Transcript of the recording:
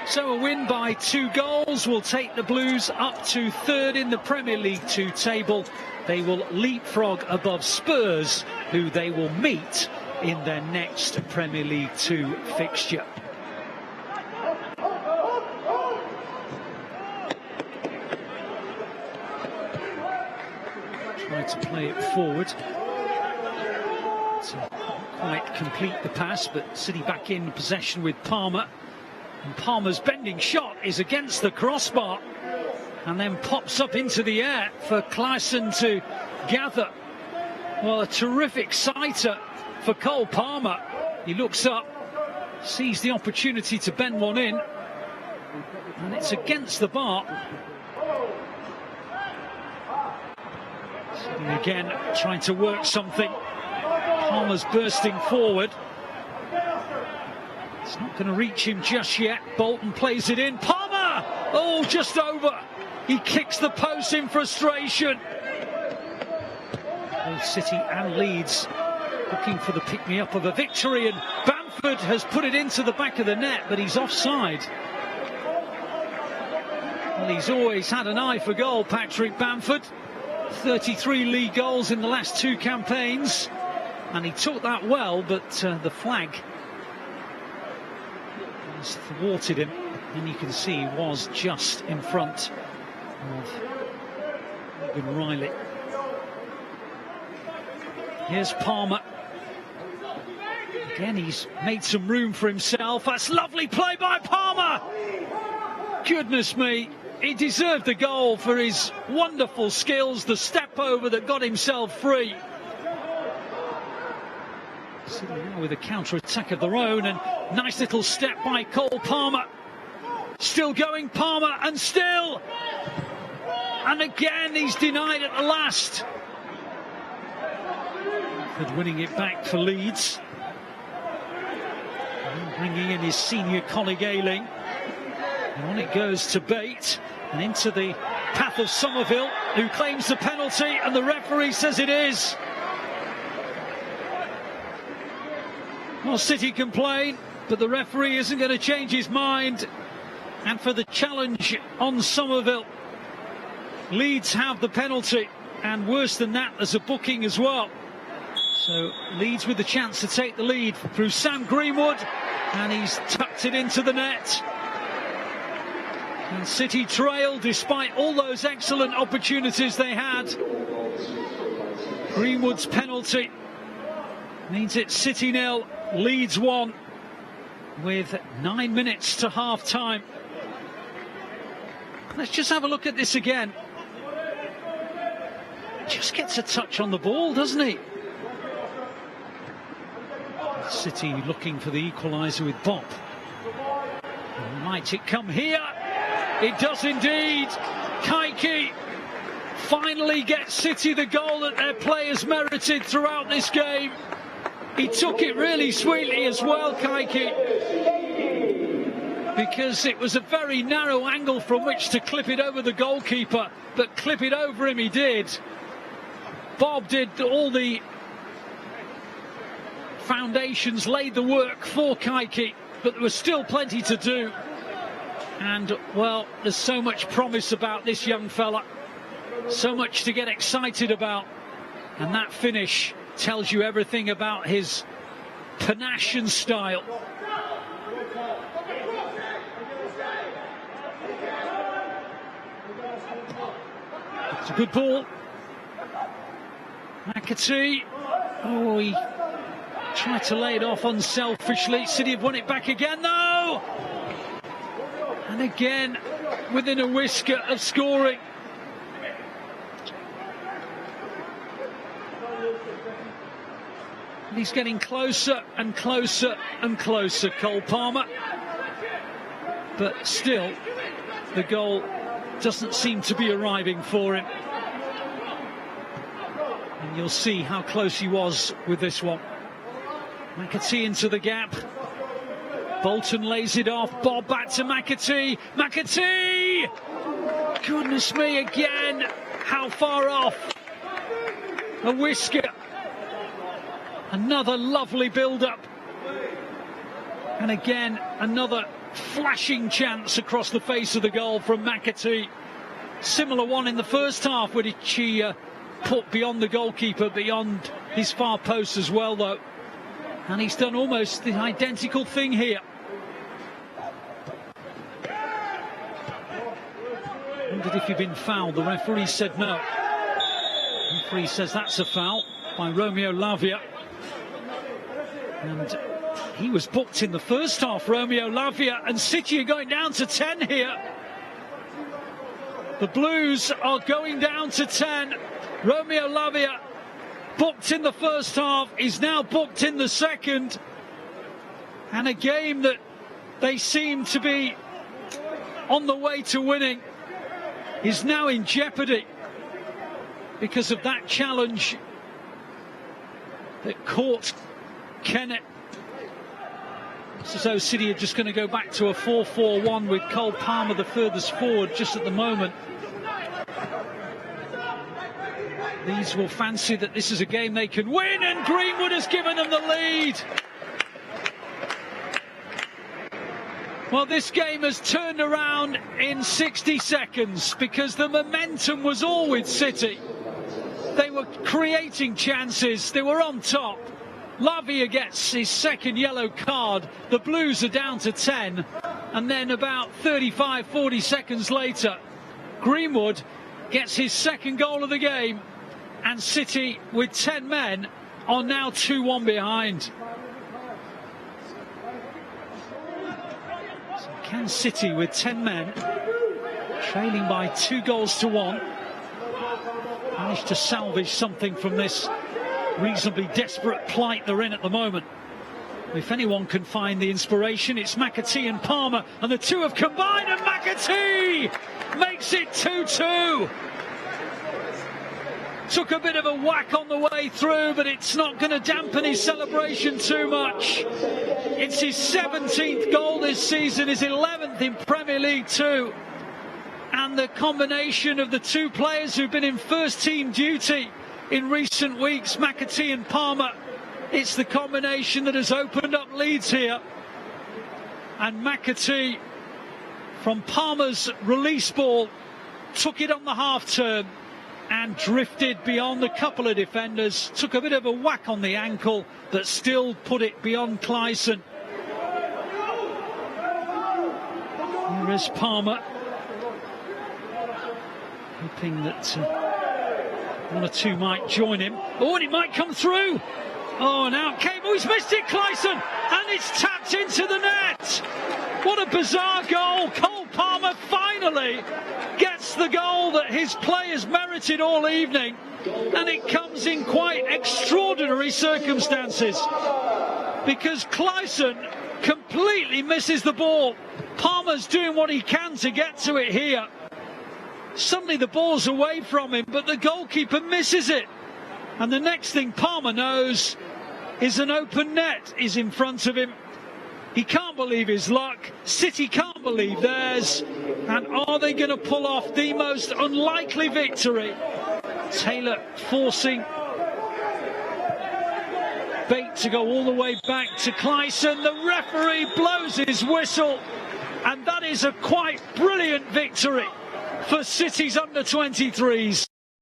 So a win by 2 goals will take the Blues up to 3rd in the Premier League 2 table. They will leapfrog above Spurs, who they will meet in their next Premier League 2 fixture. Try to play it forward to quite complete the pass, but City back in possession with Palmer. And Palmer's bending shot is against the crossbar and then pops up into the air for Claesson to gather. Well, a terrific sighter for Cole Palmer. He looks up, sees the opportunity to bend one in, and it's against the bar. City again trying to work something. Palmer's bursting forward. It's not going to reach him just yet. Bolton plays it in. Palmer! Oh, just over. He kicks the post in frustration. Both City and Leeds looking for the pick-me-up of a victory, and Bamford has put it into the back of the net, but he's offside. Well, he's always had an eye for goal, Patrick Bamford. 33 league goals in the last 2 campaigns, and he took that well, but the flag has thwarted him, and you can see he was just in front of Morgan Riley. Here's Palmer. Again, he's made some room for himself. That's lovely play by Palmer. Goodness me, he deserved the goal for his wonderful skills, the step over that got himself free. City now with a counter-attack of their own, and nice little step by Cole Palmer. Still going, Palmer, and still. And again, he's denied at the last. Bamford winning it back for Leeds. And bringing in his senior colleague Ayling. And on it goes to Bate, and into the path of Somerville, who claims the penalty, and the referee says it is. Well, City complain, but the referee isn't going to change his mind. And for the challenge on Somerville, Leeds have the penalty, and worse than that, there's a booking as well. So Leeds with the chance to take the lead through Sam Greenwood, and he's tucked it into the net. And City trail despite all those excellent opportunities they had. Greenwood's penalty means it's City 0, Leeds 1, with 9 minutes to half time. Let's just have a look at this again. Just gets a touch on the ball, doesn't he? City looking for the equaliser with Bob. Might it come here? It does indeed. Kayky finally gets City the goal that their players merited throughout this game. He took it really sweetly as well, Kayky, because it was a very narrow angle from which to clip it over the goalkeeper, but clip it over him he did. Bob did all the foundations, laid the work for Kayky, but there was still plenty to do. And, well, there's so much promise about this young fella, so much to get excited about, and that finish tells you everything about his panache and style. It's a good ball. McAtee, oh, he tried to lay it off unselfishly. City have won it back again, no! And again, within a whisker of scoring. And he's getting closer and closer and closer, Cole Palmer. But still, the goal doesn't seem to be arriving for him. And you'll see how close he was with this one. McAtee into the gap. Bolton lays it off. Bob back to McAtee. McAtee! Goodness me, again. How far off? A whisker. Another lovely build-up. And again, another flashing chance across the face of the goal from McAtee. Similar one in the first half, which he put beyond the goalkeeper, beyond his far post as well, though. And he's done almost the identical thing here. Wondered if he'd been fouled. The referee said no. The referee says that's a foul by Romeo Lavia. And he was booked in the first half, Romeo Lavia, and City are going down to 10 here. The Blues are going down to 10. Romeo Lavia, booked in the first half, is now booked in the second. And a game that they seem to be on the way to winning is now in jeopardy because of that challenge that caught Kennett. It's as though City are just going to go back to a 4-4-1 with Cole Palmer the furthest forward just at the moment. Leeds will fancy that this is a game they can win, and Greenwood has given them the lead. Well, this game has turned around in 60 seconds because the momentum was all with City. They were creating chances, they were on top. Lavia gets his second yellow card, the Blues are down to 10, and then about 35-40 seconds later, Greenwood gets his second goal of the game, and City, with 10 men, are now 2-1 behind. So can City, with 10 men, trailing by 2-1, manage to salvage something from this reasonably desperate plight they're in at the moment? If anyone can find the inspiration, it's McAtee and Palmer, and the two have combined, and McAtee makes it 2-2. Took a bit of a whack on the way through, but it's not going to dampen his celebration too much. It's his 17th goal this season, his 11th in Premier League 2. And the combination of the two players who've been in first team duty in recent weeks, McAtee and Palmer, it's the combination that has opened up Leeds here. And McAtee, from Palmer's release ball, took it on the half turn and drifted beyond a couple of defenders, took a bit of a whack on the ankle, but still put it beyond Clyson. Here is Palmer, hoping that one or two might join him. Oh, and it might come through. Oh, now came. Oh, he's missed it, Clyson, and it's tapped into the net. What a bizarre goal. Cole Palmer finally gets the goal that his players merited all evening, and it comes in quite extraordinary circumstances because Clyson completely misses the ball. Palmer's doing what he can to get to it here. Suddenly the ball's away from him, but the goalkeeper misses it, and the next thing Palmer knows is an open net is in front of him. He can't believe his luck. City can't believe theirs. And are they going to pull off the most unlikely victory? Taylor forcing Bate to go all the way back to Clyson. The referee blows his whistle. And that is a quite brilliant victory for City's under-23s.